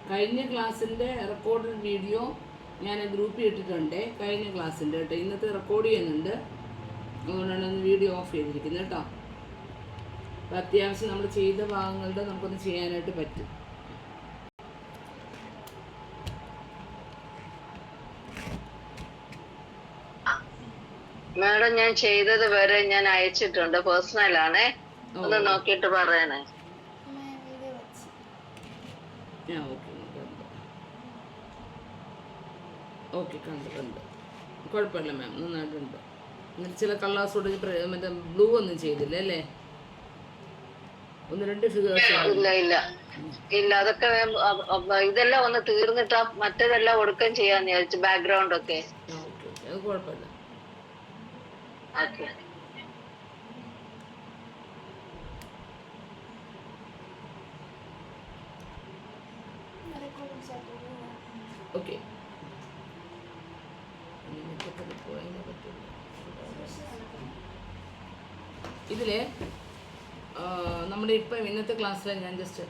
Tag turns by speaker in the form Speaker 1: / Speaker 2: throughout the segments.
Speaker 1: കഴിഞ്ഞ ക്ലാസ്സിൻ്റെ recorded video ഞാൻ ഗ്രൂപ്പിൽ ഇട്ടിട്ടുണ്ട്. കഴിഞ്ഞ ക്ലാസ്സിൻ്റെ കേട്ടോ. ഇന്നത്തെ റെക്കോർഡ് ചെയ്യുന്നുണ്ട്, അതുകൊണ്ടാണ് ഒന്ന് വീഡിയോ ഓഫ് ചെയ്തിരിക്കുന്നത് കേട്ടോ. അപ്പോൾ അത്യാവശ്യം നമ്മൾ ചെയ്ത ഭാഗങ്ങളുടെ നമുക്കൊന്ന് ചെയ്യാനായിട്ട് പറ്റും.
Speaker 2: മാഡം, ഞാൻ ചെയ്തത് വരെ ഞാൻ അയച്ചിട്ടുണ്ട്. പേഴ്സണലാണേ, ഒന്ന് നോക്കിയിട്ട് പറയണേ.
Speaker 1: ഓക്കെ കണ്ട് കുഴപ്പമില്ല മാം, നന്നായിട്ടുണ്ട്. ചില കളേഴ്സോട് മറ്റേ ബ്ലൂ ഒന്നും ചെയ്തില്ല അല്ലേ? ഒന്ന് രണ്ട് ഫിഗേഴ്സ്
Speaker 2: ഇല്ല ഇല്ല ഇല്ല, അതൊക്കെ ഇതെല്ലാം ഒന്ന് തീർന്നിട്ടാ മറ്റേതെല്ലാം ഒടുക്കം ചെയ്യാന്ന് വിചാരിച്ചു. ബാക്ക്ഗ്രൗണ്ട് ഒക്കെ
Speaker 1: ഓക്കെ, അത് കുഴപ്പമില്ല.
Speaker 2: ഓക്കെ.
Speaker 1: ഓക്കെ, ഇതിൽ നമ്മുടെ ഇപ്പം ഇന്നത്തെ ക്ലാസ്സിൽ ഞാൻ ജസ്റ്റ്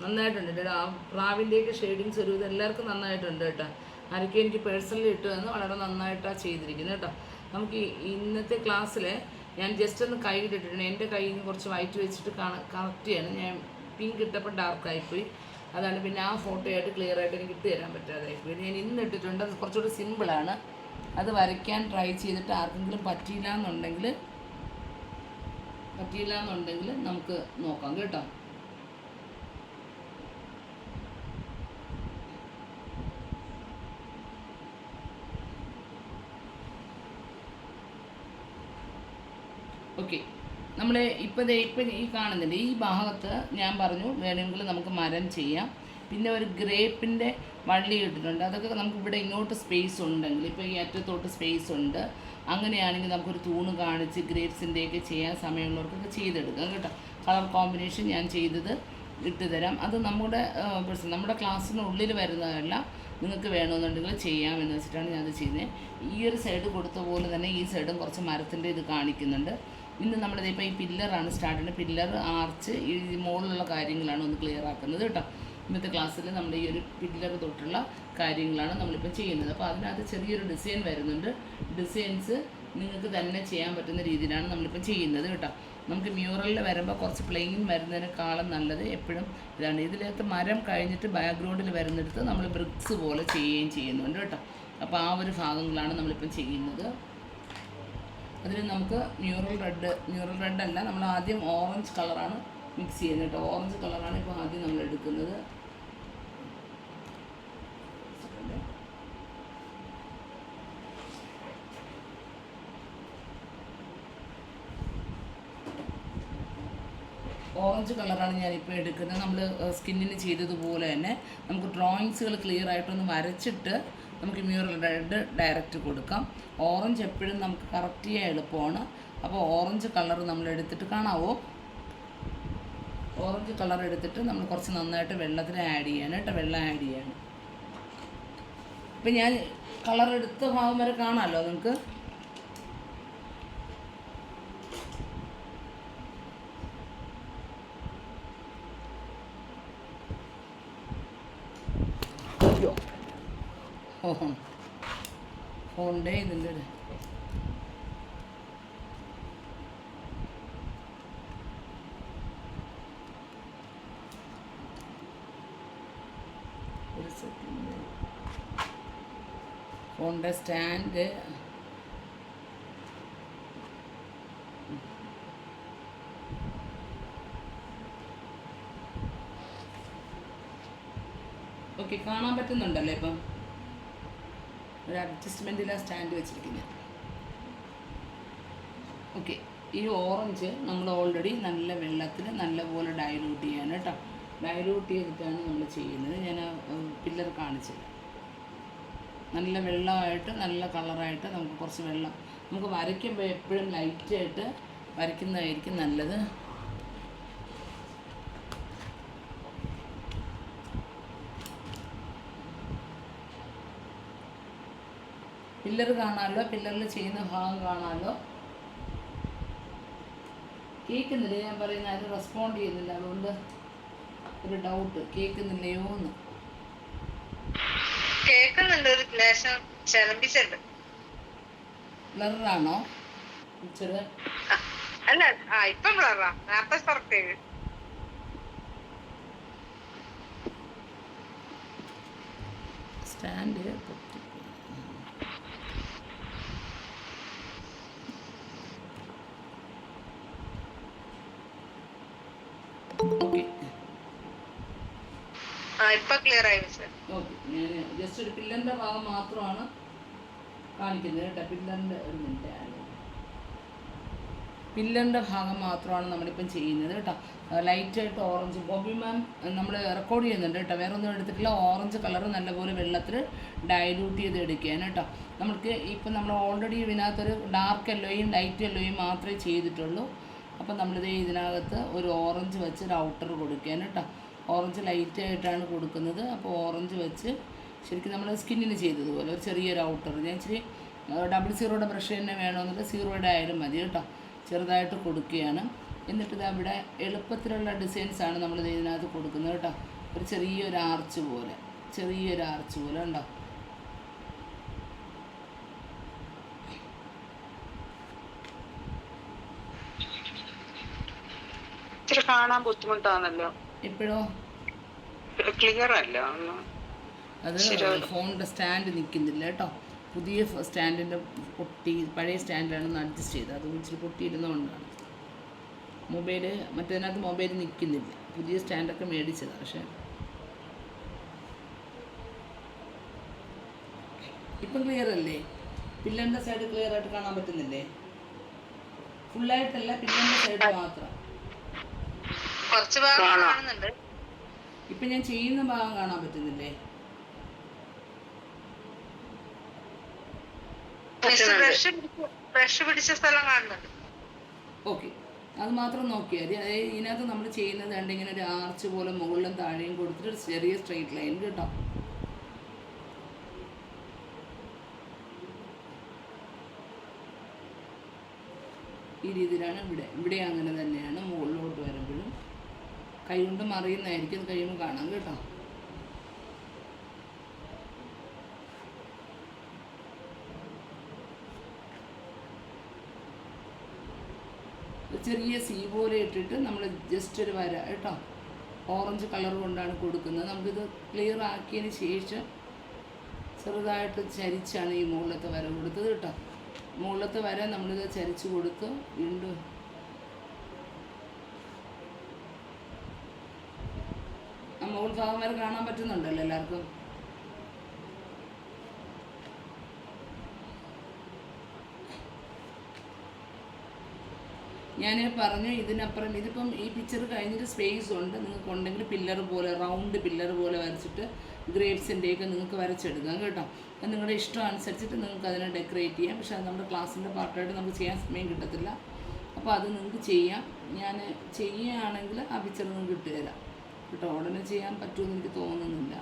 Speaker 1: നന്നായിട്ടുണ്ട് കേട്ടോ. ആ പ്രാവിൻ്റെയൊക്കെ ഷെയ്ഡിങ്സ് ഒരു ഇത് എല്ലാവർക്കും നന്നായിട്ടുണ്ട് കേട്ടോ. ആരൊക്കെ എനിക്ക് പേഴ്സണലി ഇട്ട് തന്നു, വളരെ നന്നായിട്ടാണ് ചെയ്തിരിക്കുന്നത് കേട്ടോ. നമുക്ക് ഇന്നത്തെ ക്ലാസ്സിൽ ഞാൻ ജസ്റ്റ് ഒന്ന് കൈയിട്ടിട്ടുണ്ട്. എൻ്റെ കയ്യിൽ നിന്ന് കുറച്ച് വൈറ്റ് വെച്ചിട്ട് കറക്റ്റ് ചെയ്യണം. ഞാൻ പിങ്ക് ഇട്ടപ്പോൾ ഡാർക്കായിപ്പോയി, അതാണ് പിന്നെ ആ ഫോട്ടോ ആയിട്ട് ക്ലിയർ ആയിട്ട് എനിക്ക് ഇട്ട് തരാൻ പറ്റാതായിപ്പോയി. ഞാൻ ഇന്ന് ഇട്ടിട്ടുണ്ട്, അത് കുറച്ചുകൂടി സിമ്പിളാണ്. അത് വരയ്ക്കാൻ ട്രൈ ചെയ്തിട്ട് ആർക്കെങ്കിലും പറ്റിയില്ല എന്നുണ്ടെങ്കിൽ നമുക്ക് നോക്കാം കേട്ടോ. ഓക്കെ, നമ്മൾ ഇപ്പം ഈ കാണുന്നുണ്ട് ഈ ഭാഗത്ത് ഞാൻ പറഞ്ഞു വേണമെങ്കിൽ നമുക്ക് മരം ചെയ്യാം. പിന്നെ ഒരു ഗ്രേപ്പിൻ്റെ വള്ളി ഇട്ടിട്ടുണ്ട്. അതൊക്കെ നമുക്ക് ഇവിടെ ഇങ്ങോട്ട് സ്പേസ് ഉണ്ടെങ്കിൽ, ഇപ്പോൾ ഈ അറ്റത്തോട്ട് സ്പേസ് ഉണ്ട്, അങ്ങനെയാണെങ്കിൽ നമുക്കൊരു തൂണ് കാണിച്ച് ഗ്രേപ്സിൻ്റെയൊക്കെ ചെയ്യാൻ സമയമുള്ളവർക്കൊക്കെ ചെയ്തെടുക്കാം കേട്ടോ. കളർ കോമ്പിനേഷൻ ഞാൻ ചെയ്തത് ഇട്ട് തരാം. അത് നമ്മുടെ ക്ലാസ്സിനുള്ളിൽ വരുന്നതല്ല, നിങ്ങൾക്ക് വേണമെന്നുണ്ടെങ്കിൽ ചെയ്യാമെന്ന് വെച്ചിട്ടാണ് ഞാനത് ചെയ്യുന്നത്. ഈ ഒരു സൈഡ് കൊടുത്ത പോലെ തന്നെ ഈ സൈഡും കുറച്ച് മരത്തിൻ്റെ ഇത് കാണിക്കുന്നുണ്ട്. ഇന്ന് നമ്മളിതിപ്പോൾ ഈ പില്ലറാണ് സ്റ്റാർട്ട് ചെയ്യുന്നത്. പില്ലർ, ആർച്ച്, ഈ മുകളിലുള്ള കാര്യങ്ങളാണ് ഒന്ന് ക്ലിയർ ആക്കുന്നത് കേട്ടോ. ഇന്നത്തെ ക്ലാസ്സിൽ നമ്മൾ ഈ ഒരു പില്ലർ തൊട്ടുള്ള കാര്യങ്ങളാണ് നമ്മളിപ്പോൾ ചെയ്യുന്നത്. അപ്പോൾ അതിനകത്ത് ചെറിയൊരു ഡിസൈൻ വരുന്നുണ്ട്. ഡിസൈൻസ് നിങ്ങൾക്ക് തന്നെ ചെയ്യാൻ പറ്റുന്ന രീതിയിലാണ് നമ്മളിപ്പോൾ ചെയ്യുന്നത് കേട്ടോ. നമുക്ക് മ്യൂറലിൽ വരുമ്പോൾ കുറച്ച് പ്ലെയിൻ വരുന്നതിനേക്കാളും നല്ലത് എപ്പോഴും ഇതാണ്. ഇതിനകത്ത് മരം കഴിഞ്ഞിട്ട് ബാക്ക്ഗ്രൗണ്ടിൽ വരുന്നിടത്ത് നമ്മൾ ബ്രിക്സ് പോലെ ചെയ്യുന്നുണ്ട് കേട്ടോ. അപ്പോൾ ആ ഒരു ഭാഗങ്ങളാണ് നമ്മളിപ്പം ചെയ്യുന്നത്. അതിന് നമുക്ക് മ്യൂറൽ റെഡ് അല്ല, നമ്മൾ ആദ്യം ഓറഞ്ച് കളറാണ് മിക്സ് ചെയ്യുന്നത് കേട്ടോ. ഓറഞ്ച് കളറാണ് ഇപ്പോൾ ആദ്യം നമ്മൾ എടുക്കുന്നത്. ഓറഞ്ച് കളറാണ് ഞാനിപ്പോൾ എടുക്കുന്നത്. നമ്മൾ സ്കിന്നിന് ചെയ്തതുപോലെ തന്നെ നമുക്ക് ഡ്രോയിങ്സുകൾ ക്ലിയർ ആയിട്ടൊന്ന് വരച്ചിട്ട് നമുക്ക് മ്യൂറൽ റെഡ് ഡയറക്റ്റ് കൊടുക്കാം. ഓറഞ്ച് എപ്പോഴും നമുക്ക് കറക്റ്റ് ചെയ്യാൻ എളുപ്പമാണ്. അപ്പോൾ ഓറഞ്ച് കളർ നമ്മൾ എടുത്തിട്ട് കാണാവോ? ഓറഞ്ച് കളർ എടുത്തിട്ട് നമ്മൾ കുറച്ച് നന്നായിട്ട് വെള്ളത്തിൽ ആഡ് ചെയ്യാണ് കേട്ടോ. വെള്ളം ആഡ് ചെയ്യാണ്. ഇപ്പം ഞാൻ കളർ എടുത്ത ഭാഗം വരെ കാണാമല്ലോ നിങ്ങൾക്ക്. ഫോണിൻ്റെ ഇതിൻ്റെ ഒരു സെക്കൻഡ്, ഫോണിൻ്റെ സ്റ്റാൻഡ് ഓക്കെ, കാണാൻ പറ്റുന്നുണ്ടല്ലോ. ഇപ്പം ഒരു അഡ്ജസ്റ്റ്മെൻറ്റിലാണ് സ്റ്റാൻഡ് വെച്ചിരിക്കുന്നത്. ഓക്കെ, ഈ ഓറഞ്ച് നമ്മൾ ഓൾറെഡി നല്ല വെള്ളത്തിൽ നല്ലപോലെ ഡൈലൂട്ട് ചെയ്യാണ് കേട്ടോ. ഡൈലൂട്ട് ചെയ്തിട്ടാണ് നമ്മൾ ചെയ്യുന്നത്. ഞാൻ പില്ലർ കാണിച്ചത് നല്ല വെള്ളമായിട്ട് നല്ല കളറായിട്ട് നമുക്ക് കുറച്ച് വെള്ളം നമുക്ക് വരയ്ക്കുമ്പോൾ എപ്പോഴും ലൈറ്റായിട്ട് വരയ്ക്കുന്നതായിരിക്കും നല്ലത്. പില്ലർ കാണാമല്ലോ, പില്ലറിൽ ചെയ്യുന്ന ഭാഗം കാണാമല്ലോ. കേൾക്കുന്നില്ല ഞാൻ പറയുന്നത്, അത് റെസ്പോണ്ട് ചെയ്യുന്നില്ല. അതുകൊണ്ട് ഒരു ഡൗട്ട്, കേൾക്കുന്നില്ലയോ എന്ന്.
Speaker 2: കേൾക്കുന്നുണ്ട്, ഒരു ലേശം ചലമ്പിച്ചുണ്ട്.
Speaker 1: ബ്ലറാണോ പിക്ചറ്?
Speaker 2: അല്ല, ഇപ്പം ബ്ലറാ, നേരത്തെ കറക്റ്റ്.
Speaker 1: സ്റ്റാൻഡ് ഓക്കെ
Speaker 2: ഇപ്പൊ ക്ലിയർ ആയി സർ.
Speaker 1: ഓക്കെ, ഞാൻ ജസ്റ്റ് ഒരു പില്ലറിൻ്റെ ഭാഗം മാത്രമാണ് കാണിക്കുന്നത് കേട്ടോ. പില്ലറിൻ്റെ ഒരു മിനിറ്റ്, പില്ലറിൻ്റെ ഭാഗം മാത്രമാണ് നമ്മളിപ്പം ചെയ്യുന്നത് കേട്ടോ. ലൈറ്റായിട്ട് ഓറഞ്ച്, ബോബി മാം നമ്മൾ റെക്കോർഡ് ചെയ്യുന്നുണ്ട് കേട്ടോ, വേറെ ഒന്നും എടുത്തിട്ടില്ല. ഓറഞ്ച് കളർ നല്ലപോലെ വെള്ളത്തിൽ ഡൈല്യൂട്ട് ചെയ്ത് എടുക്കുകയാണ് കേട്ടോ. നമുക്ക് ഇപ്പം നമ്മൾ ഓൾറെഡി ഇതിനകത്തൊരു ഡാർക്ക് യെല്ലോയും ലൈറ്റ് യെല്ലോയും മാത്രമേ ചെയ്തിട്ടുള്ളൂ. അപ്പം നമ്മളിത് ഇതിനകത്ത് ഒരു ഓറഞ്ച് വെച്ച് ഒരു ഔട്ടർ കൊടുക്കുകയാണ് കേട്ടോ. ഓറഞ്ച് ലൈറ്റായിട്ടാണ് കൊടുക്കുന്നത്. അപ്പോൾ ഓറഞ്ച് വെച്ച് ശരിക്കും നമ്മൾ സ്കിന്നിന് ചെയ്തതുപോലെ ഒരു ചെറിയൊരു ഔട്ടർ, ഞാൻ ഇച്ചിരി 00 ബ്രഷ് തന്നെ വേണമെന്നില്ല, 0 ആയാലും മതി കേട്ടോ. ചെറുതായിട്ട് കൊടുക്കുകയാണ്. എന്നിട്ട് ഇത് അവിടെ എളുപ്പത്തിലുള്ള ഡിസൈൻസാണ് നമ്മൾ ഇതിനകത്ത് കൊടുക്കുന്നത് കേട്ടോ. ഒരു ചെറിയൊരു ആർച്ച് പോലെ ഉണ്ടോ.
Speaker 2: കാണാൻ ബുദ്ധിമുട്ടാണല്ലോ
Speaker 1: എപ്പോഴോ
Speaker 2: ക്ലിയർ അല്ല.
Speaker 1: അത് ഫോണിൻ്റെ സ്റ്റാൻഡ് നിൽക്കുന്നില്ല കേട്ടോ. പുതിയ സ്റ്റാൻഡിൻ്റെ പഴയ സ്റ്റാൻഡിലാണ് അഡ്ജസ്റ്റ് ചെയ്തത്, അത് ഇച്ചിരി പൊട്ടിയിരുന്നതുകൊണ്ടാണ്. മറ്റേതിനകത്ത് മൊബൈൽ നിൽക്കുന്നില്ല. പുതിയ സ്റ്റാൻഡൊക്കെ മേടിച്ചതാണ്. പക്ഷേ ഇപ്പം ക്ലിയർ അല്ലേ? പില്ലറിൻ്റെ സൈഡ് ക്ലിയർ ആയിട്ട് കാണാൻ പറ്റുന്നില്ലേ? ഫുള്ളായിട്ടല്ല, പില്ലറിൻ്റെ സൈഡ് മാത്രം.
Speaker 2: കുറച്ച് ഭാഗം കാണുന്നുണ്ട്.
Speaker 1: ഇപ്പം ഞാൻ ചെയ്യുന്ന ഭാഗം കാണാൻ പറ്റുന്നില്ലേ?
Speaker 2: ബ്രഷ് പിടിച്ച സ്ഥലം കാണുന്നുണ്ട്.
Speaker 1: ഓക്കെ, അത് മാത്രം നോക്കിയാൽ മതി. അതായത് ഇതിനകത്ത് നമ്മൾ ചെയ്യുന്നത് കണ്ട് ഇങ്ങനെ ഒരു ആർച്ച് പോലെ മുകളിലും താഴെയും കൊടുത്തിട്ട് ഒരു ചെറിയ സ്ട്രെയിറ്റ് ലൈൻ കേട്ടോ. ഈ രീതിയിലാണ് ഇവിടെ അങ്ങനെ തന്നെയാണ്. മുകളിലോട്ട് വരുമ്പോഴും കൈ കൊണ്ട് മറിയുന്നതായിരിക്കും, അത് കഴിയുമ്പോൾ കാണാം കേട്ടോ. ചെറിയ സി പോലെ ഇട്ടിട്ട് നമ്മൾ ജസ്റ്റ് ഒരു വര കേട്ടോ, ഓറഞ്ച് കളർ കൊണ്ടാണ് കൊടുക്കുന്നത്. നമുക്കിത് ക്ലിയർ ആക്കിയതിന് ശേഷം ചെറുതായിട്ട് ചരിച്ചാണ് ഈ മുകളിലത്തെ വര കൊടുത്തത് കേട്ടോ. മുകളിലത്തെ വര നമ്മളിത് ചരിച്ച് കൊടുത്ത് വീണ്ടും ആ മുകൾ ഭാഗം വരെ കാണാൻ പറ്റുന്നുണ്ടല്ലോ എല്ലാവർക്കും? ഞാൻ പറഞ്ഞു ഇതിനപ്പുറം ഇതിപ്പം ഈ പിക്ചർ കഴിഞ്ഞിട്ട് സ്പേസ് ഉണ്ട്, നിങ്ങൾക്ക് ഉണ്ടെങ്കിൽ പില്ലർ പോലെ റൗണ്ട് പില്ലർ പോലെ വരച്ചിട്ട് ഗ്രേപ്സിൻ്റെയൊക്കെ നിങ്ങൾക്ക് വരച്ചെടുക്കാം കേട്ടോ. അത് നിങ്ങളുടെ ഇഷ്ടം അനുസരിച്ചിട്ട് നിങ്ങൾക്ക് അതിനെ ഡെക്കറേറ്റ് ചെയ്യാം. പക്ഷേ അത് നമ്മുടെ ക്ലാസ്സിൻ്റെ പാർട്ടായിട്ട് നമുക്ക് ചെയ്യാൻ സമയം കിട്ടത്തില്ല. അപ്പോൾ അത് നിങ്ങൾക്ക് ചെയ്യാം. ഞാൻ ചെയ്യുകയാണെങ്കിൽ ആ പിക്ചർ നിങ്ങൾക്ക് ഇട്ടുതരാം കേട്ടോ. ഉടനെ ചെയ്യാൻ പറ്റുമെന്ന് എനിക്ക് തോന്നുന്നില്ല.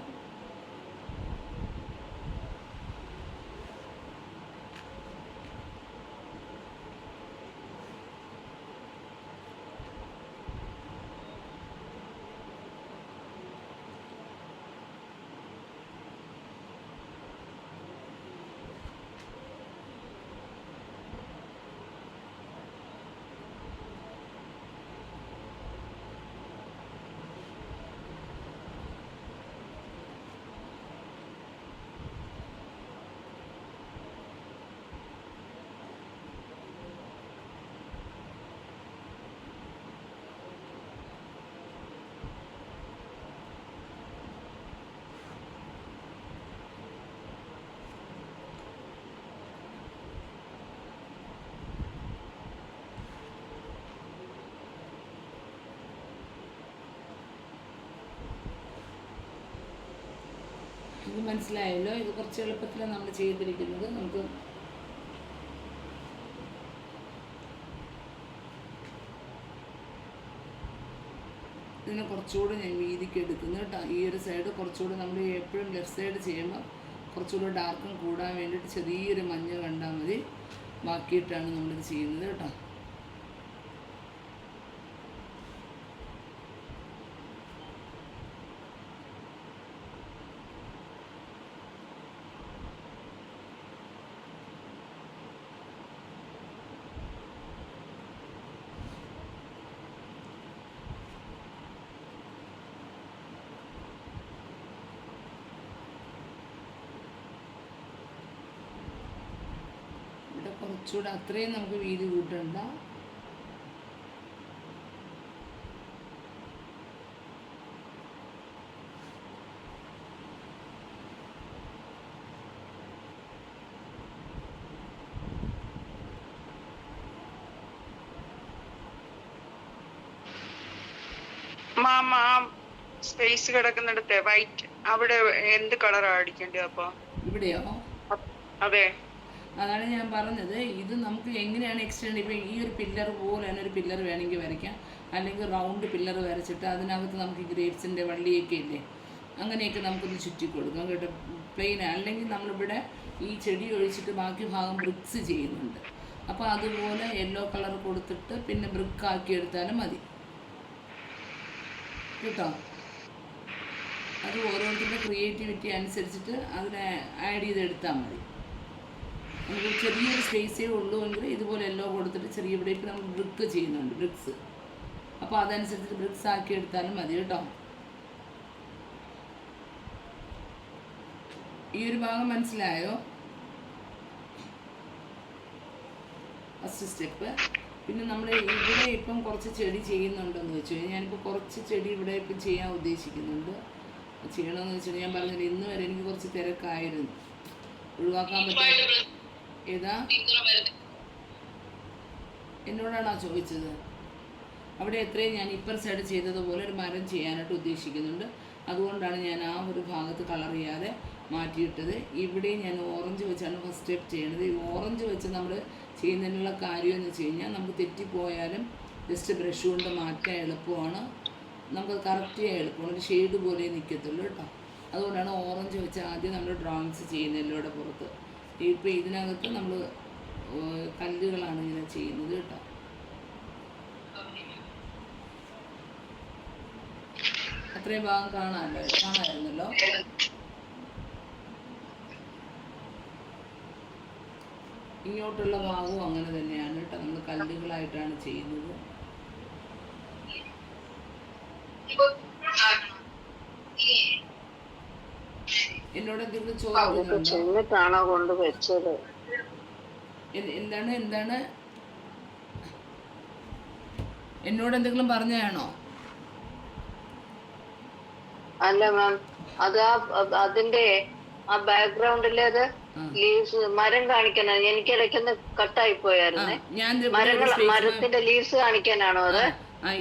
Speaker 1: ഇത് മനസ്സിലായല്ലോ? ഇത് കുറച്ച് എളുപ്പത്തിലാണ് നമ്മൾ ചെയ്തിരിക്കുന്നത്. നമുക്ക് ഇതിനെ കുറച്ചുകൂടെ ഞാൻ വീതിക്ക് എടുക്കുന്നു കേട്ടോ. ഈ ഒരു സൈഡ് കുറച്ചുകൂടെ നമ്മൾ എപ്പോഴും ലെഫ്റ്റ് സൈഡ് ചെയ്യുമ്പോൾ കുറച്ചുകൂടെ ഡാർക്കും കൂടാൻ വേണ്ടിയിട്ട് ചെറിയൊരു മഞ്ഞ കണ്ടാൽ മതി. ബാക്കിയിട്ടാണ് നമ്മളിത് ചെയ്യുന്നത് കേട്ടോ. കുറച്ചുകൂടെ അത്രയും നമുക്ക് വീതി കൂട്ടണ്ട.
Speaker 3: മാമ ആ സ്പേസ് കിടക്കുന്നിടത്തെ വൈറ്റ് അവിടെ എന്ത് കളറാ അടിക്കേണ്ടത് അപ്പൊ?
Speaker 1: ഇവിടെയോ?
Speaker 3: അതെ,
Speaker 1: അതാണ് ഞാൻ പറഞ്ഞത്. ഇത് നമുക്ക് എങ്ങനെയാണ് എക്സ്റ്റെൻഡ്, ഇപ്പോൾ ഈ ഒരു പില്ലർ പോലെ തന്നെ ഒരു പില്ലർ വേണമെങ്കിൽ വരയ്ക്കാം, അല്ലെങ്കിൽ റൗണ്ട് പില്ലർ വരച്ചിട്ട് അതിനകത്ത് നമുക്ക് ഗ്രേപ്സിൻ്റെ വള്ളിയൊക്കെ ഇല്ലേ, അങ്ങനെയൊക്കെ നമുക്കൊന്ന് ചുറ്റി കൊടുക്കാം കേട്ടോ. പ്ലെയിൻ അല്ലെങ്കിൽ നമ്മളിവിടെ ഈ ചെടി ഒഴിച്ചിട്ട് ബാക്കി ഭാഗം ബ്രിക്സ് ചെയ്യുന്നുണ്ട്. അപ്പോൾ അതുപോലെ യെല്ലോ കളർ കൊടുത്തിട്ട് പിന്നെ ബ്രിക്കാക്കി എടുത്താലും മതി കേട്ടോ. അത് ഓരോരുത്തരുടെ ക്രിയേറ്റിവിറ്റി അനുസരിച്ചിട്ട് അതിനെ ആഡ് ചെയ്തെടുത്താൽ മതി. നമുക്ക് ചെറിയൊരു സ്പേസേ ഉള്ളൂ എങ്കിൽ ഇതുപോലെ എല്ലോ കൊടുത്തിട്ട് ചെറിയ ഇവിടെ ഇപ്പോൾ നമ്മൾ ബ്രിക്ക് ചെയ്യുന്നുണ്ട്, ബ്രിക്സ്. അപ്പോൾ അതനുസരിച്ചിട്ട് ബ്രിക്സ് ആക്കി എടുത്താലും മതി കേട്ടോ. ഈ ഒരു ഭാഗം മനസ്സിലായോ? First step. പിന്നെ നമ്മൾ ഇവിടെ ഇപ്പം കുറച്ച് ചെടി ചെയ്യുന്നുണ്ടെന്ന് വെച്ചു. ഞാനിപ്പോൾ കുറച്ച് ചെടി ഇവിടെ ഇപ്പം ചെയ്യാൻ ഉദ്ദേശിക്കുന്നുണ്ട്. ചെയ്യണമെന്ന് വെച്ചാൽ ഞാൻ പറഞ്ഞില്ല, ഇന്ന് വരെ എനിക്ക് കുറച്ച് തിരക്കായിരുന്നു, ഒഴിവാക്കാൻ പറ്റാത്ത. ഏതാ എന്നോടാണോ ചോദിച്ചത്? അവിടെ എത്രയും ഞാൻ ഇപ്പർ സൈഡ് ചെയ്തതുപോലെ ഒരു മരം ചെയ്യാനായിട്ട് ഉദ്ദേശിക്കുന്നുണ്ട്. അതുകൊണ്ടാണ് ഞാൻ ആ ഒരു ഭാഗത്ത് കളർ ചെയ്യാതെ മാറ്റിയിട്ടത്. ഇവിടെ ഞാൻ ഓറഞ്ച് വെച്ചാണ് ഫസ്റ്റ് സ്റ്റെപ്പ് ചെയ്യണത്. ഈ ഓറഞ്ച് വെച്ച് നമ്മൾ ചെയ്യുന്നതിനുള്ള കാര്യം എന്ന് വെച്ച് കഴിഞ്ഞാൽ നമുക്ക് തെറ്റിപ്പോയാലും ജസ്റ്റ് ബ്രഷ് കൊണ്ട് മാറ്റാൻ എളുപ്പമാണ്, നമുക്ക് കറക്റ്റ് ചെയ്യാൻ എളുപ്പമാണ്, ഒരു ഷെയ്ഡ് പോലെ നിൽക്കത്തുള്ളൂ കേട്ടോ. അതുകൊണ്ടാണ് ഓറഞ്ച് വെച്ച് ആദ്യം നമ്മൾ ഡ്രോയിങ്സ് ചെയ്യുന്നതിലൂടെ പുറത്ത്. ഇപ്പോൾ ഇതിനകത്ത് നമ്മൾ കല്ലുകളാണ് ഇങ്ങനെ ചെയ്യുന്നത് കേട്ടോ. അത്രയും ഭാഗം കാണാമായിരുന്നല്ലോ. ഇങ്ങോട്ടുള്ള ഭാഗവും അങ്ങനെ തന്നെയാണ് കേട്ടോ, നമ്മൾ കല്ലുകളായിട്ടാണ് ചെയ്യുന്നത്. എന്നോട് എന്തെങ്കിലും ചോദിക്കുന്നുണ്ടോ? എന്താണ് എന്നോട് എന്തെങ്കിലും പറഞ്ഞതാണോ?
Speaker 2: അല്ല മാം, അത് അതിന്റെ ആ ബാക്ക്ഗ്രൗണ്ടിലേത് ലീവ്സ് മരം കാണിക്കാനാണ്. എനിക്ക് ഇടയ്ക്കൊന്ന് കട്ടായി പോയായിരുന്നേ. മരത്തിന്റെ ലീവ്സ് കാണിക്കാനാണോ അത്?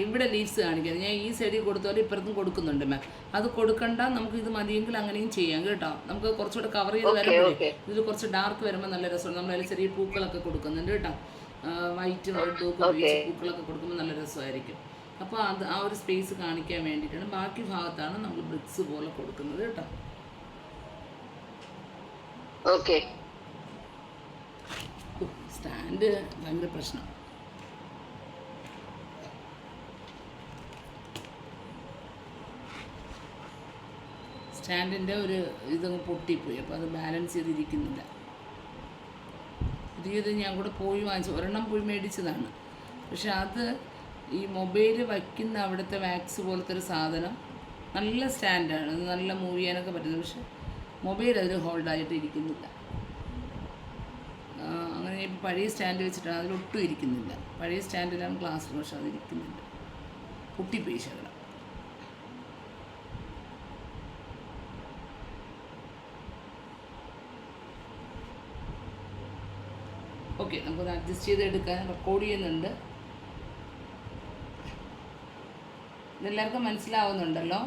Speaker 1: ഇവിടെ ലീവ്സ് കാണിക്കാൻ ഞാൻ ഈ സൈഡിൽ കൊടുത്തോലെ ഇപ്പുറത്തും കൊടുക്കുന്നുണ്ട് മാം. അത് കൊടുക്കണ്ട, നമുക്ക് ഇത് മതിയെങ്കിൽ അങ്ങനെയും ചെയ്യാം കേട്ടോ. നമുക്ക് കുറച്ചുകൂടെ കവർ ചെയ്ത് വരുമ്പോഴേ ഇതിൽ കുറച്ച് ഡാർക്ക് വരുമ്പോൾ നല്ല രസമാണ്. നമ്മളതിൽ ചെറിയ പൂക്കളൊക്കെ കൊടുക്കുന്നുണ്ട് കേട്ടോ, വൈറ്റ് റെഡ് ഒക്കെ ഉപയോഗിച്ച് പൂക്കളൊക്കെ കൊടുക്കുമ്പോൾ നല്ല രസമായിരിക്കും. അപ്പോൾ അത് ആ ഒരു സ്പേസ് കാണിക്കാൻ വേണ്ടിയിട്ടാണ്. ബാക്കി ഭാഗത്താണ് നമ്മൾ ബ്രിക്സ് പോലെ കൊടുക്കുന്നത് കേട്ടോ. സ്റ്റാൻഡ് ഭയങ്കര പ്രശ്നം. സ്റ്റാൻഡിൻ്റെ ഒരു ഇതങ്ങ് പൊട്ടിപ്പോയി, അപ്പോൾ അത് ബാലൻസ് ചെയ്തിരിക്കുന്നില്ല. പുതിയത് ഞാൻ കൂടെ പോയി വാങ്ങിച്ചു, ഒരെണ്ണം പോയി മേടിച്ചതാണ്. പക്ഷെ അത് ഈ മൊബൈൽ വയ്ക്കുന്ന അവിടുത്തെ വാക്സ് പോലത്തെ ഒരു സാധനം, നല്ല സ്റ്റാൻഡാണ്, നല്ല മൂവ് ചെയ്യാനൊക്കെ പറ്റുന്നത്. പക്ഷെ മൊബൈൽ അതിൽ ഹോൾഡായിട്ട് ഇരിക്കുന്നില്ല. അങ്ങനെ ഇപ്പോൾ പഴയ സ്റ്റാൻഡ് വെച്ചിട്ടാണ്, അതിലൊട്ടും ഇരിക്കുന്നില്ല. പഴയ സ്റ്റാൻഡിലാണ് ക്ലാസ്സിൽ, പക്ഷെ അതിരിക്കുന്നില്ല, പൊട്ടിപ്പോയി ശകലം. ഓക്കെ, നമുക്കത് അഡ്ജസ്റ്റ് ചെയ്ത് എടുക്കാൻ റെക്കോർഡ് ചെയ്യുന്നുണ്ട്. ഇതെല്ലാവർക്കും മനസ്സിലാവുന്നുണ്ടല്ലോ.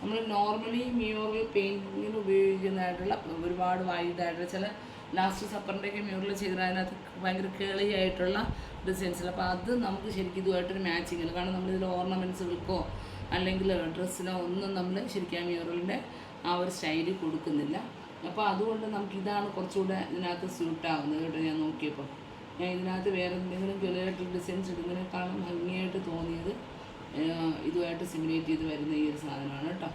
Speaker 1: നമ്മൾ നോർമലി മ്യൂറൽ പെയിൻറ്റിങ്ങിന് ഉപയോഗിക്കുന്നതായിട്ടുള്ള ഒരുപാട് വൈഡായിട്ടുള്ള ചില ലാസ്റ്റ് സപ്പറിൻ്റെയൊക്കെ മ്യൂറൽ ചെയ്തിട്ട് അതിനകത്ത് ഭയങ്കര കേളിയായിട്ടുള്ള ഡിസൈൻസിൽ, അപ്പോൾ അത് നമുക്ക് ശരിക്കും ഇതുമായിട്ടൊരു മാച്ചിങ് ഇല്ല. കാരണം നമ്മളിതിൽ ഓർണമെൻറ്റ്സുകൾക്കോ അല്ലെങ്കിൽ ഡ്രസ്സിനോ ഒന്നും നമ്മൾ ശരിക്കും മ്യൂറലിൻ്റെ ആ ഒരു സ്റ്റൈലിൽ കൊടുക്കുന്നില്ല. അപ്പോൾ അതുകൊണ്ട് നമുക്കിതാണ് കുറച്ചുകൂടെ ഇതിനകത്ത് സ്യൂട്ടാവുന്നത് കേട്ടോ. ഞാൻ നോക്കിയപ്പോൾ ഞാൻ ഇതിനകത്ത് വേറെ എന്തെങ്കിലും കേളിയായിട്ടുള്ള ഡിസൈൻസ് ഇടുന്നതിനേക്കാളും ഭംഗിയായിട്ട് തോന്നിയത് ഇതുമായിട്ട് സിമുലേറ്റ് ചെയ്ത് വരുന്ന ഈ ഒരു സാധനമാണ് കേട്ടോ.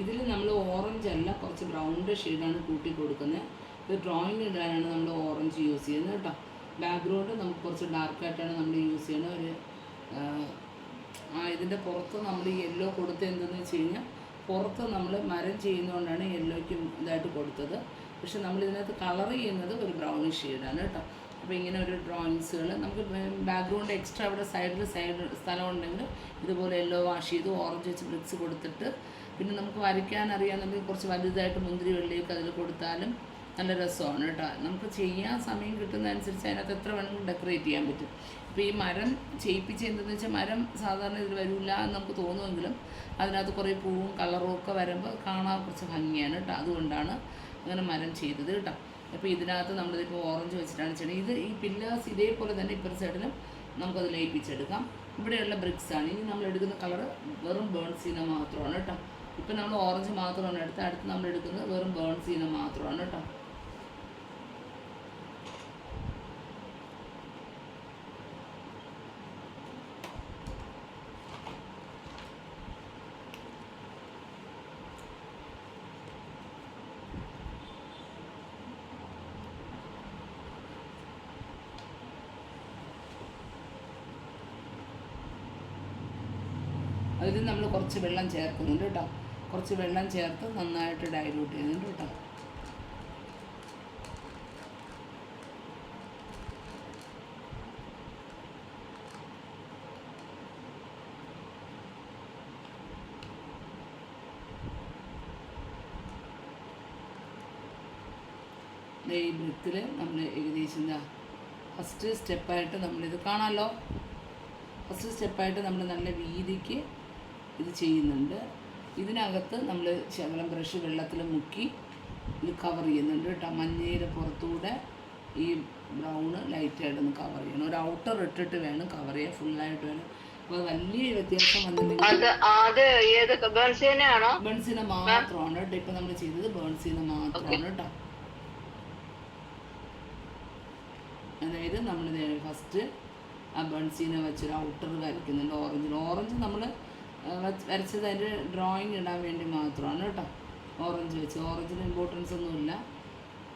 Speaker 1: ഇതിൽ നമ്മൾ ഓറഞ്ച് അല്ല, കുറച്ച് ബ്രൗണിൻ്റെ ഷെയ്ഡാണ് കൂട്ടി കൊടുക്കുന്നത്. ഇത് ഡ്രോയിങ് ഇടാനാണ് നമ്മൾ ഓറഞ്ച് യൂസ് ചെയ്യുന്നത് കേട്ടോ. ബാക്ക്ഗ്രൗണ്ട് നമുക്ക് കുറച്ച് ഡാർക്കായിട്ടാണ് നമ്മൾ യൂസ് ചെയ്യുന്നത്. ഒരു ഇതിൻ്റെ പുറത്ത് നമ്മൾ യെല്ലോ കൊടുത്ത് എന്തെന്ന് വെച്ച് കഴിഞ്ഞാൽ, പുറത്ത് നമ്മൾ മരം ചെയ്യുന്നതുകൊണ്ടാണ് യെല്ലോയ്ക്ക് ഇതായിട്ട് കൊടുത്തത്. പക്ഷെ നമ്മൾ ഇതിനകത്ത് കളർ ചെയ്യുന്നത് ഒരു ബ്രൗണിഷ് ഷെയ്ഡാണ് കേട്ടോ. അപ്പോൾ ഇങ്ങനെ ഒരു ഡ്രോയിങ്സുകൾ നമുക്ക് ബാക്ക്ഗ്രൗണ്ട് എക്സ്ട്രാ അവിടെ സൈഡിൽ സ്ഥലം ഉണ്ടെങ്കിൽ ഇതുപോലെ യെല്ലോ വാഷ് ചെയ്ത് ഓറഞ്ച് വെച്ച് ബ്രിക്സ് കൊടുത്തിട്ട്, പിന്നെ നമുക്ക് വരയ്ക്കാൻ അറിയാമെന്നുണ്ടെങ്കിൽ കുറച്ച് വലുതായിട്ട് മുന്തിരി വെള്ളിയൊക്കെ അതിൽ കൊടുത്താലും നല്ല രസമാണ് കേട്ടോ. നമുക്ക് ചെയ്യാൻ സമയം കിട്ടുന്നതനുസരിച്ച് അതിനകത്ത് എത്ര വേണമെങ്കിലും ഡെക്കറേറ്റ് ചെയ്യാൻ പറ്റും. ഇപ്പോൾ ഈ മരം ചെയ്യിപ്പിച്ച് എന്തെന്ന് വെച്ചാൽ, മരം സാധാരണ ഇതിൽ വരില്ല എന്ന് നമുക്ക് തോന്നുമെങ്കിലും അതിനകത്ത് കുറേ പൂവും കളറും ഒക്കെ വരുമ്പോൾ കാണാൻ കുറച്ച് ഭംഗിയാണ് കേട്ടോ. അതുകൊണ്ടാണ് അങ്ങനെ മരം ചെയ്തത് കേട്ടോ. അപ്പോൾ ഇതിനകത്ത് നമ്മളിതിപ്പോൾ ഓറഞ്ച് വെച്ചിട്ടാണ് ചെയ്യുന്നത്. ഇത് ഈ പില്ലേഴ്സ് ഇതേപോലെ തന്നെ ഇപ്പുറ സൈഡിലും നമുക്കത് ലയിപ്പിച്ചെടുക്കാം. ഇവിടെയുള്ള ബ്രിക്സാണ്. ഇനി നമ്മൾ എടുക്കുന്ന കളറ് വെറും ബേൺസീന മാത്രമാണ് കേട്ടോ. ഇപ്പം നമ്മൾ ഓറഞ്ച് മാത്രമാണ് അടുത്ത് നമ്മൾ എടുക്കുന്നത് വെറും ബേൺസീന മാത്രമാണ് കേട്ടോ. അതിൽ നമ്മൾ കുറച്ച് വെള്ളം ചേർക്കുന്നുണ്ട് കേട്ടോ. കുറച്ച് വെള്ളം ചേർത്ത് നന്നായിട്ട് ഡൈല്യൂട്ട് ചെയ്യുന്നുണ്ട് കേട്ടോ. ഈ ബ്രിത്തിൽ നമ്മൾ ഏകദേശം ഫസ്റ്റ് സ്റ്റെപ്പായിട്ട് നമ്മളിത് കാണാമല്ലോ. ഫസ്റ്റ് സ്റ്റെപ്പായിട്ട് നമ്മൾ നല്ല വീതിക്ക് ഇത് ചെയ്യുന്നുണ്ട്. ഇതിനകത്ത് നമ്മൾ ശകലം ബ്രഷ് വെള്ളത്തിൽ മുക്കി ഇത് കവർ ചെയ്യുന്നുണ്ട് കേട്ടോ. മഞ്ഞയുടെ പുറത്തൂടെ ഈ ബ്രൗണ് ലൈറ്റായിട്ടൊന്ന് കവർ ചെയ്യണം. ഒരു ഔട്ടർ ഇട്ടിട്ട് വേണം കവർ ചെയ്യാൻ, ഫുള്ളായിട്ട് വേണം. അപ്പോൾ വലിയ വ്യത്യാസം വന്നില്ലെങ്കിൽ ബേൺസീന മാത്രമാണ് കേട്ടോ. ഇപ്പം നമ്മൾ ചെയ്തത് ബേൺസീന മാത്രമാണ് കേട്ടോ. അതായത് നമ്മൾ ഫസ്റ്റ് ആ ബേൺസീന വെച്ചൊരു ഔട്ടർ വരയ്ക്കുന്നുണ്ട്. ഓറഞ്ച് നമ്മൾ വരച്ചത് അതിൻ്റെ ഡ്രോയിങ് ഇടാൻ വേണ്ടി മാത്രമാണ് കേട്ടോ. ഓറഞ്ച് വെച്ച് ഓറഞ്ചിന് ഇമ്പോർട്ടൻസ് ഒന്നുമില്ല.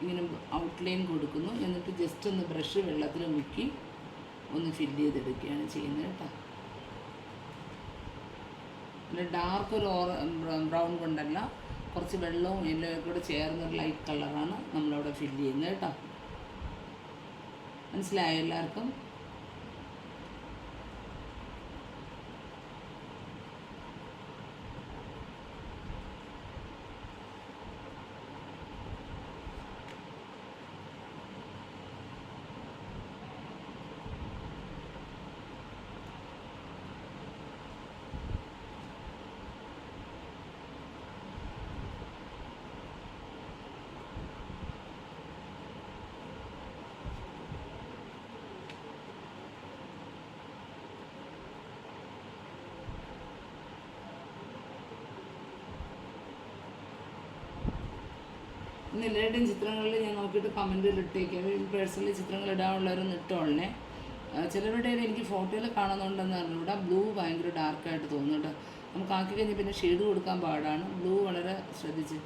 Speaker 1: ഇങ്ങനെ ഔട്ട്ലൈൻ കൊടുക്കുന്നു, എന്നിട്ട് ജസ്റ്റ് ഒന്ന് ബ്രഷ് വെള്ളത്തിൽ മുക്കി ഒന്ന് ഫില്ല് ചെയ്തെടുക്കുകയാണ് ചെയ്യുന്നത് കേട്ടോ. പിന്നെ ഡാർക്ക് ഒരു ബ്രൗൺ കൊണ്ടല്ല, കുറച്ച് വെള്ളവും യെല്ലോയും കൂടെ ചേർന്നൊരു ലൈറ്റ് കളറാണ് നമ്മളവിടെ ഫില്ല് ചെയ്യുന്നത് കേട്ടോ. മനസ്സിലായോ എല്ലാവർക്കും? ഇന്ന് എല്ലാവരുടെയും ചിത്രങ്ങളിൽ ഞാൻ നോക്കിയിട്ട് കമൻറ്റിൽ ഇട്ടേക്കാം. പേഴ്സണലി ചിത്രങ്ങൾ ഇടാനുള്ളവരൊന്നും ഇട്ടോളേ. ചിലരുടെ എനിക്ക് ഫോട്ടോയിൽ കാണുന്നുണ്ടെന്ന് പറഞ്ഞിവിടെ ബ്ലൂ ഭയങ്കര ഡാർക്കായിട്ട് തോന്നും കേട്ടോ. നമുക്ക് ആക്കി കഴിഞ്ഞാൽ പിന്നെ ഷെയ്ഡ് കൊടുക്കാൻ പാടാണ്. ബ്ലൂ വളരെ ശ്രദ്ധിച്ച്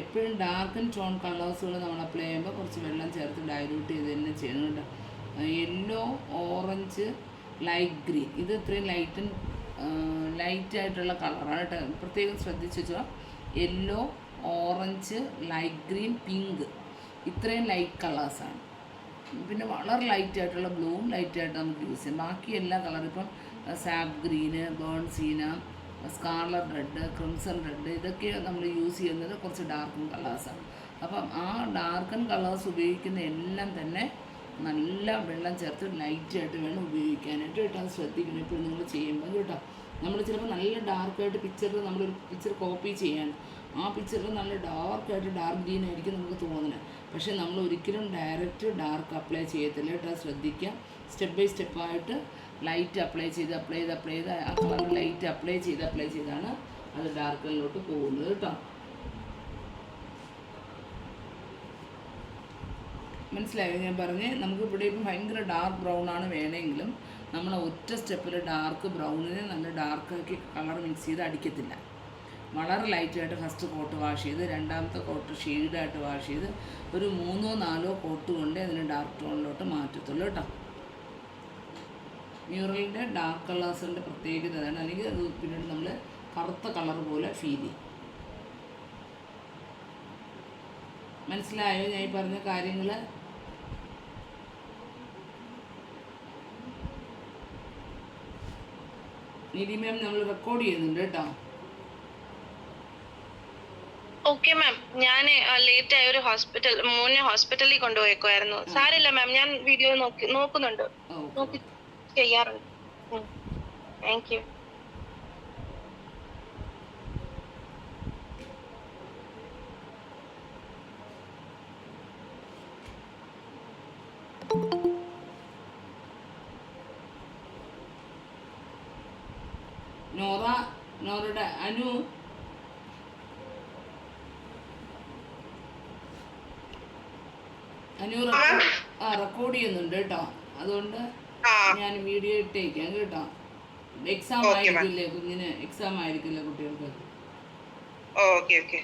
Speaker 1: എപ്പോഴും ഡാർക്ക് ആൻഡ് ടോൺ കളേഴ്സുകൾ നമ്മൾ അപ്ലൈ ചെയ്യുമ്പോൾ കുറച്ച് വെള്ളം ചേർത്ത് ഡൈല്യൂട്ട് ചെയ്ത് തന്നെ ചെയ്യണം കേട്ടോ. യെല്ലോ, ഓറഞ്ച്, ലൈറ്റ് ഗ്രീൻ, ഇത് ഇത്രയും ലൈറ്റായിട്ടുള്ള കളറാണ് കേട്ടോ. പ്രത്യേകം ശ്രദ്ധിച്ച് വെച്ചാൽ yellow, orange, light green, pink, ഇത്രയും ലൈറ്റ് കളേഴ്സാണ്. പിന്നെ വളരെ ലൈറ്റായിട്ടുള്ള ബ്ലൂവും ലൈറ്റായിട്ട് നമുക്ക് യൂസ് ചെയ്യാം. ബാക്കി എല്ലാ കളറും ഇപ്പം sap green, burnt sienna, scarlet red, crimson red, ഇതൊക്കെ നമ്മൾ യൂസ് ചെയ്യുന്നത് കുറച്ച് ഡാർക്കൻ കളേഴ്സാണ്. അപ്പം ആ ഡാർക്കൻ കളേഴ്സ് ഉപയോഗിക്കുന്ന എല്ലാം തന്നെ നല്ല വെള്ളം ചേർത്ത് ലൈറ്റായിട്ട് വേണം ഉപയോഗിക്കാനായിട്ട് കേട്ടോ. അത് ശ്രദ്ധിക്കണം ഇപ്പോൾ നിങ്ങൾ ചെയ്യുമ്പോൾ കേട്ടോ. നമ്മൾ ചിലപ്പോൾ നല്ല ഡാർക്കായിട്ട് നമ്മളൊരു പിക്ചർ കോപ്പി ചെയ്യാണ്, ആ പിക്ചറിൽ നല്ല ഡാർക്ക് ഗ്രീൻ ആയിരിക്കും നമുക്ക് തോന്നുന്നത്. പക്ഷേ നമ്മൾ ഒരിക്കലും ഡയറക്റ്റ് ഡാർക്ക് അപ്ലൈ ചെയ്യത്തില്ല കേട്ടോ. ശ്രദ്ധിക്കുക. സ്റ്റെപ്പ് ബൈ സ്റ്റെപ്പായിട്ട് ലൈറ്റ് അപ്ലൈ ചെയ്ത് ആ കളർ ലൈറ്റ് അപ്ലൈ ചെയ്താണ് അത് ഡാർക്കിലോട്ട് പോകുന്നത് കേട്ടോ. മനസ്സിലായോ ഞാൻ പറഞ്ഞേ? നമുക്ക് ഇവിടെ ഇപ്പം ഭയങ്കര ഡാർക്ക് ബ്രൗൺ ആണ് വേണമെങ്കിലും നമ്മൾ ഒറ്റ സ്റ്റെപ്പിൽ ഡാർക്ക് ബ്രൗണിനെ നല്ല ഡാർക്കാക്കി കളർ മിക്സ് ചെയ്ത് അടിക്കത്തില്ല. വളരെ ലൈറ്റായിട്ട് ഫസ്റ്റ് കോട്ട് വാഷ് ചെയ്ത് രണ്ടാമത്തെ കോട്ട് ഷെയ്ഡായിട്ട് വാഷ് ചെയ്ത് ഒരു 3-4 കോട്ട് കൊണ്ട് അതിന് ഡാർക്ക് ടോണിലോട്ട് മാറ്റത്തുള്ളൂ കേട്ടോ. മ്യൂറലിൻ്റെ ഡാർക്ക് കളേഴ്സിൻ്റെ പ്രത്യേകത അതാണ്. അല്ലെങ്കിൽ അത് പിന്നീട് നമ്മൾ കറുത്ത കളർ പോലെ ഫീൽ ചെയ്യും. മനസ്സിലായോ ഞാൻ ഈ പറഞ്ഞ കാര്യങ്ങൾ? നിധി മാം നമ്മൾ റെക്കോർഡ് ചെയ്യുന്നുണ്ട് കേട്ടോ.
Speaker 4: ഓക്കെ മാം, ഞാൻ ലേറ്റ് ആയ ഒരു മോനെ ഹോസ്പിറ്റലിൽ കൊണ്ടുപോയേക്കുമായിരുന്നു. സാരില്ല മാം, ഞാൻ വീഡിയോ നോക്കുന്നുണ്ട്, നോക്കി ചെയ്യാറുണ്ട്. Thank you.
Speaker 1: നോറയുടെ അനു റെക്കോർഡ് ചെയ്യുന്നുണ്ട് കേട്ടോ. അതുകൊണ്ട് ഞാൻ വീഡിയോ ഇട്ടേക്കാം കേട്ടോ. എക്സാം ആയിരിക്കില്ലേ കുഞ്ഞിന്? എക്സാം ആയിരിക്കില്ലേ കുട്ടികൾക്ക്?
Speaker 3: Okay okay.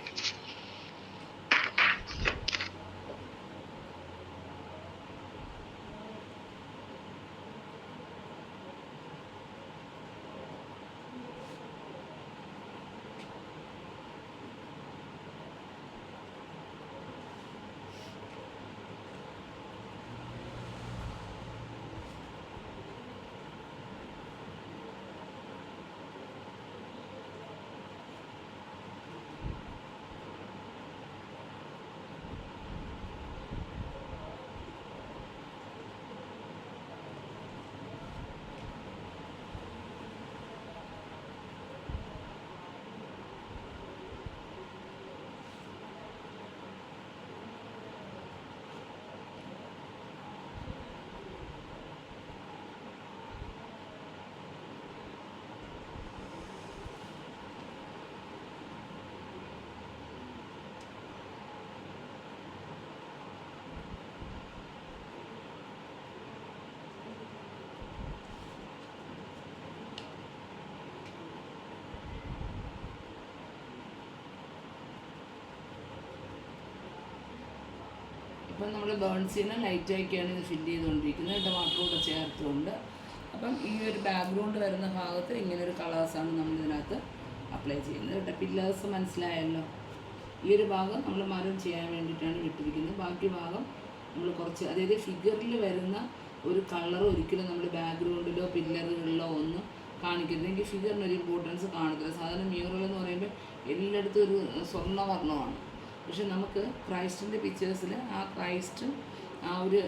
Speaker 1: ഇപ്പം നമ്മൾ ബേൺസിനെ ലൈറ്റാക്കിയാണ് ഇത് ഫില്ല് ചെയ്തുകൊണ്ടിരിക്കുന്നത് കേട്ടോ, വാട്ടർ കൂടെ ചേർത്തുകൊണ്ട്. അപ്പം ഈ ഒരു ബാക്ക്ഗ്രൗണ്ട് വരുന്ന ഭാഗത്ത് ഇങ്ങനൊരു കളേഴ്സാണ് നമ്മളിതിനകത്ത് അപ്ലൈ ചെയ്യുന്നത് കേട്ടോ. പില്ലേഴ്സ് മനസ്സിലായല്ലോ. ഈ ഒരു ഭാഗം നമ്മൾ മരം ചെയ്യാൻ വേണ്ടിയിട്ടാണ് വിട്ടിരിക്കുന്നത്. ബാക്കി ഭാഗം നമ്മൾ കുറച്ച്, അതായത് ഫിഗറിൽ വരുന്ന ഒരു കളർ ഒരിക്കലും നമ്മൾ ബാക്ക്ഗ്രൗണ്ടിലോ പില്ലറുകളിലോ ഒന്നും കാണിക്കരുത്. എനിക്ക് ഫിഗറിനൊരു ഇമ്പോർട്ടൻസ് കാണത്തില്ല. സാധാരണ മ്യൂറൽ എന്ന് പറയുമ്പോൾ എല്ലായിടത്തും ഒരു സ്വർണ്ണവർണ്ണമാണ്. പക്ഷെ നമുക്ക് ക്രൈസ്റ്റിൻ്റെ പിക്ചേഴ്സിൽ ആ ക്രൈസ്റ്റ് ആ ഒരു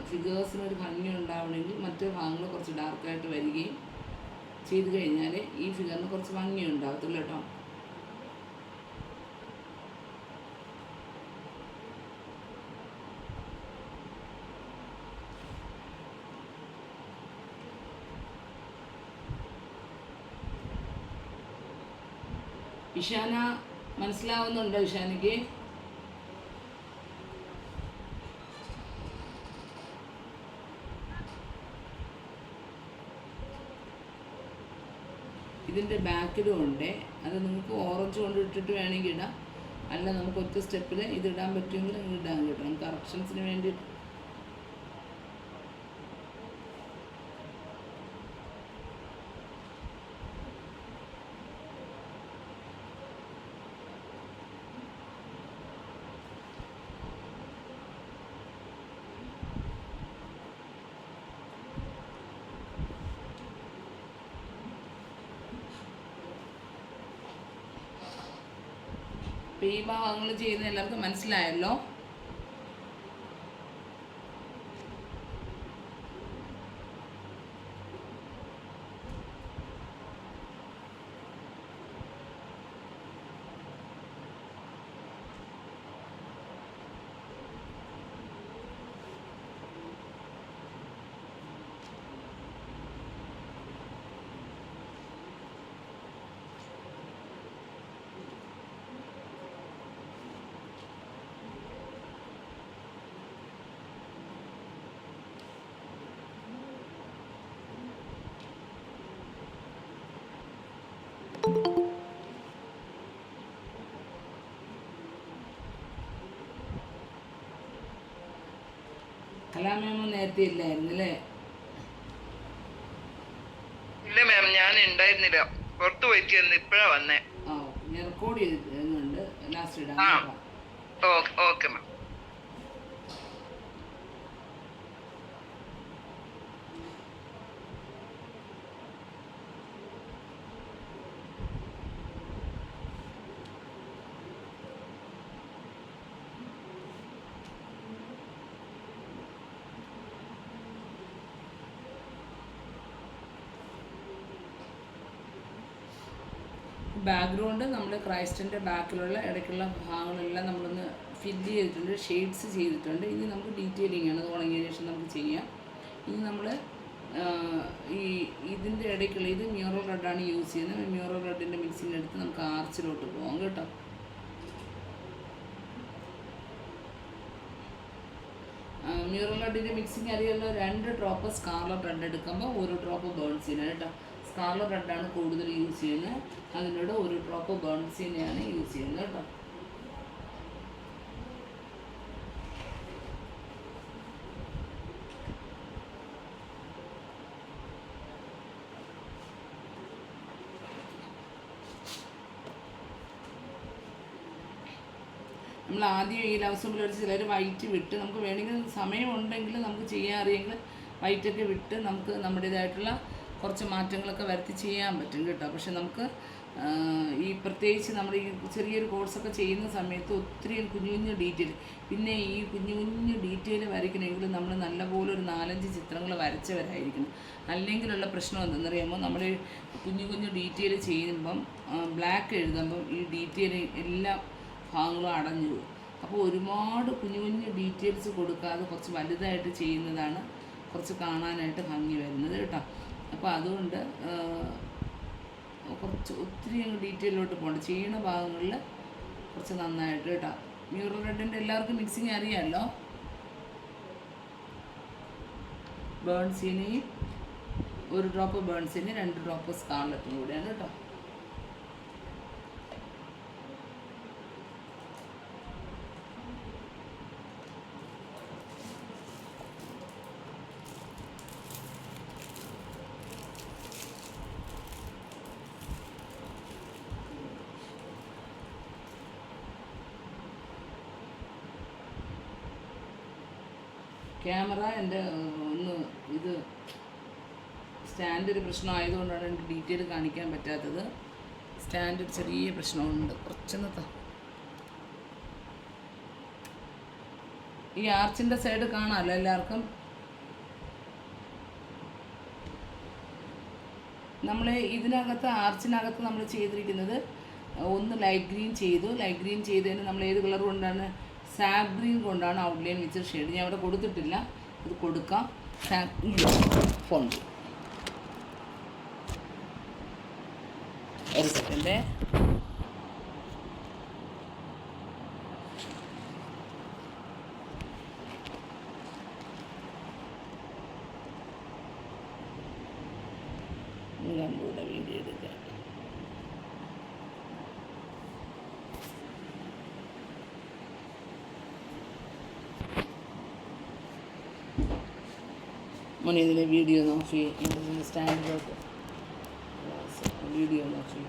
Speaker 1: ഫിഗേഴ്സിനൊരു ഭംഗി ഉണ്ടാവണമെങ്കിൽ മറ്റു ഭാഗങ്ങൾ കുറച്ച് ഡാർക്കായിട്ട് വരികയും ചെയ്ത് കഴിഞ്ഞാൽ ഈ ഫിഗറിന് കുറച്ച് ഭംഗി ഉണ്ടാകത്തുള്ളൂ കേട്ടോ. ഇഷാന മനസ്സിലാവുന്നുണ്ടോ ഇഷാനയ്ക്ക്? ഇതിൻ്റെ ബാക്കിലും ഉണ്ട്. അത് നിങ്ങൾക്ക് ഓറഞ്ച് കൊണ്ട് ഇട്ടിട്ട് വേണമെങ്കിൽ ഇടാം, അല്ല നമുക്ക് ഒറ്റ സ്റ്റെപ്പിൽ ഇതിടാൻ പറ്റുമെങ്കിൽ ഇടാൻ കേട്ടോ. നമുക്ക് കറക്ഷൻസിന് വേണ്ടിയിട്ട് അപ്പോൾ ഈ ഭാഗങ്ങൾ ചെയ്യുന്ന എല്ലാവർക്കും മനസ്സിലായല്ലോ. കലാമേമോ നേരത്തെ ഇല്ലായിരുന്നു അല്ലേ?
Speaker 3: ഇല്ല മാം, ഞാൻ ഉണ്ടായിരുന്നില്ല, പുറത്തു പോയിട്ട് ഇപ്പഴാ വന്നേ.
Speaker 1: ആ ഞാൻ റെക്കോർഡ് ചെയ്തിട്ടുണ്ട്, ലാസ്റ്റ് ഇടാം
Speaker 3: ആ
Speaker 1: കേട്ടോ.
Speaker 3: Okay ma'am.
Speaker 1: ബാക്ക്ഗ്രൗണ്ട് നമ്മൾ ക്രൈസ്റ്റിൻ്റെ ബാക്കിലുള്ള ഇടയ്ക്കുള്ള ഭാഗങ്ങളെല്ലാം നമ്മളൊന്ന് ഫില്ല് ചെയ്തിട്ടുണ്ട്, ഷെയ്ഡ്സ് ചെയ്തിട്ടുണ്ട്. ഇനി നമുക്ക് ഡീറ്റെയിലിംഗ് ആണ്, അത് ഉണങ്ങിയ ശേഷം നമുക്ക് ചെയ്യാം. ഇനി നമ്മൾ ഇതിൻ്റെ ഇടയ്ക്കുള്ള ഇത് മ്യൂറൽ റെഡാണ് യൂസ് ചെയ്യുന്നത്. മ്യൂറൽ റെഡിൻ്റെ മിക്സിങ് എടുത്ത് നമുക്ക് ആർച്ചിലോട്ട് പോകാം കേട്ടോ. മ്യൂറൽ റെഡിൻ്റെ മിക്സിങ് അറിയാമല്ലോ, 2 ഡ്രോപ്പ് സ്കാർലറ്റ് റെഡ് എടുക്കുമ്പോൾ 1 ഡ്രോപ്പ് ബേൺസിന് കേട്ടോ. സ്കാർലറ്റ് റെഡാണ് കൂടുതൽ യൂസ് ചെയ്യുന്നത്, അതിനോട് 1 ഡ്രോപ്പ് ബേൺസിനെയാണ് യൂസ് ചെയ്യുന്നത് കേട്ടോ. നമ്മൾ ആദ്യം ഈ ലവ് സിമ്പിൾ അടിച്ച് ചിലർ വൈറ്റ് വിട്ട്, നമുക്ക് വേണമെങ്കിൽ സമയമുണ്ടെങ്കിൽ നമുക്ക് ചെയ്യാൻ അറിയെങ്കിൽ വൈറ്റൊക്കെ വിട്ട് നമുക്ക് നമ്മുടേതായിട്ടുള്ള കുറച്ച് മാറ്റങ്ങളൊക്കെ വരുത്തി ചെയ്യാൻ പറ്റും കേട്ടോ. പക്ഷെ നമുക്ക് ഈ പ്രത്യേകിച്ച് നമ്മൾ ഈ ചെറിയൊരു കോഴ്സൊക്കെ ചെയ്യുന്ന സമയത്ത് ഒത്തിരി കുഞ്ഞു കുഞ്ഞു ഡീറ്റെയിൽ, പിന്നെ ഈ കുഞ്ഞു കുഞ്ഞു ഡീറ്റെയിൽ വരയ്ക്കണമെങ്കിൽ നമ്മൾ നല്ലപോലെ ഒരു 4-5 ചിത്രങ്ങൾ വരച്ചവരായിരിക്കണം. അല്ലെങ്കിലുള്ള പ്രശ്നം എന്തെന്നറിയാമോ, നമ്മൾ കുഞ്ഞു കുഞ്ഞു ഡീറ്റെയിൽ ചെയ്യുമ്പം ബ്ലാക്ക് എഴുതുമ്പം ഈ ഡീറ്റെയിൽ എല്ലാ ഭാഗങ്ങളും അടഞ്ഞു പോകും. അപ്പോൾ ഒരുപാട് കുഞ്ഞു കുഞ്ഞു ഡീറ്റെയിൽസ് കൊടുക്കാതെ കുറച്ച് വലുതായിട്ട് ചെയ്യുന്നതാണ് കുറച്ച് കാണാനായിട്ട് ഭംഗി വരുന്നത് കേട്ടോ. അപ്പോൾ അതുകൊണ്ട് കുറച്ച് ഒത്തിരി അങ്ങ് ഡീറ്റെയിലോട്ട് പോകണം, ചെയ്യുന്ന ഭാഗങ്ങളിൽ കുറച്ച് നന്നായിട്ട് കേട്ടോ. മ്യൂറൽ റെഡിൻ്റെ എല്ലാവർക്കും മിക്സിങ് അറിയാമല്ലോ. ബേൺസിനെയും 1 ഡ്രോപ്പ് ബേൺസിന് 2 ഡ്രോപ്പ് സ്കാർലറ്റും കൂടെയാണ് കേട്ടോ. ക്യാമറ എൻ്റെ ഒന്ന് ഇത് സ്റ്റാൻഡ് ഒരു പ്രശ്നമായതുകൊണ്ടാണ് എനിക്ക് ഡീറ്റെയിൽ കാണിക്കാൻ പറ്റാത്തത്. സ്റ്റാൻഡ് ഒരു ചെറിയ പ്രശ്നമുണ്ട്, കുറച്ചൊന്ന് ഈ ആർച്ചിൻ്റെ സൈഡ് കാണാമല്ലോ എല്ലാവർക്കും. നമ്മൾ ഇതിനകത്ത് ആർച്ചിനകത്ത് നമ്മൾ ചെയ്തിരിക്കുന്നത് ഒന്ന് ലൈറ്റ് ഗ്രീൻ ചെയ്തു. ലൈറ്റ് ഗ്രീൻ ചെയ്തതിന് നമ്മൾ ഏത് കളർ കൊണ്ടാണ്, സാബ് ഗ്രീൻ കൊണ്ടാണ് ഔട്ട്ലൈൻ വെച്ച് ഷെയ്ഡ്. ഞാൻ അവിടെ കൊടുത്തിട്ടില്ല, അത് കൊടുക്കാം. ഫോണ്ട് ഒരു സെക്കൻഡ്. കൂടെ വീഡിയോ എടുക്കാം. മോനെ ഇതിലെ വീഡിയോ നോക്കി, സ്റ്റാൻഡിലോട്ട് വീഡിയോ നോക്കി.